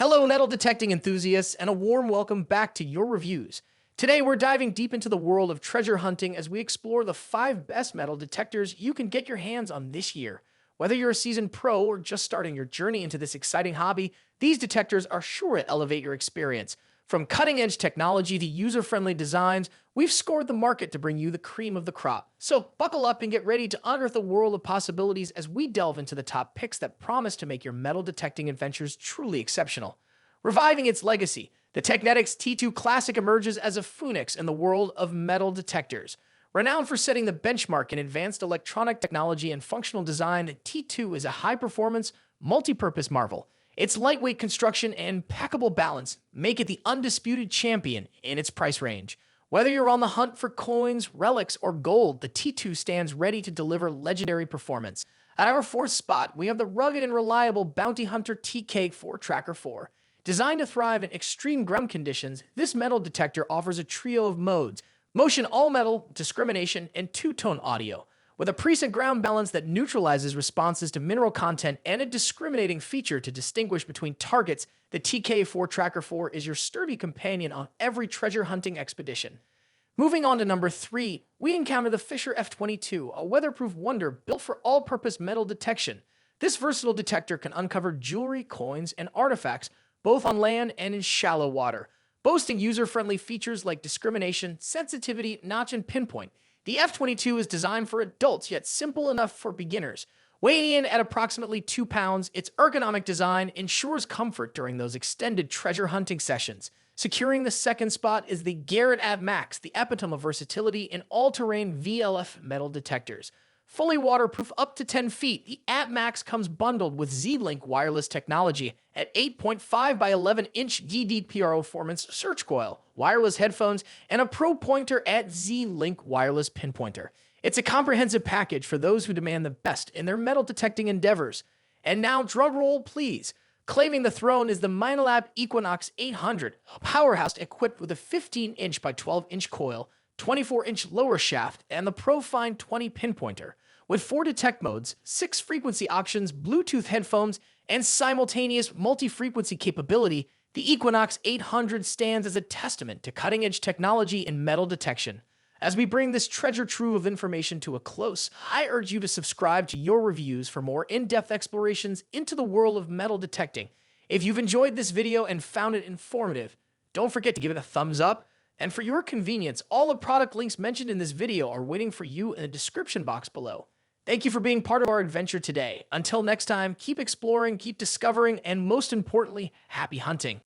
Hello, metal detecting enthusiasts, and a warm welcome back to your reviews. Today, we're diving deep into the world of treasure hunting as we explore the 5 best metal detectors you can get your hands on this year. Whether you're a seasoned pro or just starting your journey into this exciting hobby, these detectors are sure to elevate your experience. From cutting edge technology to user friendly designs, we've scored the market to bring you the cream of the crop. So, buckle up and get ready to unearth a world of possibilities as we delve into the top picks that promise to make your metal detecting adventures truly exceptional. Reviving its legacy, the Teknetics T2 Classic emerges as a phoenix in the world of metal detectors. Renowned for setting the benchmark in advanced electronic technology and functional design, the T2 is a high-performance, multi-purpose marvel. Its lightweight construction and impeccable balance make it the undisputed champion in its price range. Whether you're on the hunt for coins, relics, or gold, the T2 stands ready to deliver legendary performance. At our 4th spot, we have the rugged and reliable Bounty Hunter TK4 Tracker 4. Designed to thrive in extreme ground conditions, this metal detector offers a trio of modes: motion all-metal, discrimination, and two-tone audio. With a preset ground balance that neutralizes responses to mineral content and a discriminating feature to distinguish between targets, the TK4 Tracker 4 is your sturdy companion on every treasure hunting expedition. Moving on to number 3, we encounter the Fisher F22, a weatherproof wonder built for all-purpose metal detection. This versatile detector can uncover jewelry, coins, and artifacts both on land and in shallow water. Boasting user-friendly features like discrimination, sensitivity, notch, and pinpoint, the F22 is designed for adults yet simple enough for beginners. Weighing in at approximately 2 pounds, its ergonomic design ensures comfort during those extended treasure hunting sessions. Securing the 2nd spot is the Garrett Max, the epitome of versatility in all-terrain VLF metal detectors. Fully waterproof up to 10 feet, the Max comes bundled with Z-Link wireless technology at 8.5 by 11-inch DDPRO performance search coil, wireless headphones, and a Pro Pointer at Z-Link wireless pinpointer. It's a comprehensive package for those who demand the best in their metal detecting endeavors. And now, drum roll, please. Claiming the throne is the Minelab Equinox 800, a powerhouse equipped with a 15-inch by 12-inch coil, 24-inch lower shaft, and the Profine 20 pinpointer. With 4 detect modes, 6 frequency options, Bluetooth headphones, and simultaneous multi-frequency capability, the Equinox 800 stands as a testament to cutting-edge technology in metal detection. As we bring this treasure trove of information to a close, I urge you to subscribe to your reviews for more in-depth explorations into the world of metal detecting. If you've enjoyed this video and found it informative, don't forget to give it a thumbs up. And for your convenience, all the product links mentioned in this video are waiting for you in the description box below. Thank you for being part of our adventure today. Until next time, keep exploring, keep discovering, and most importantly, happy hunting.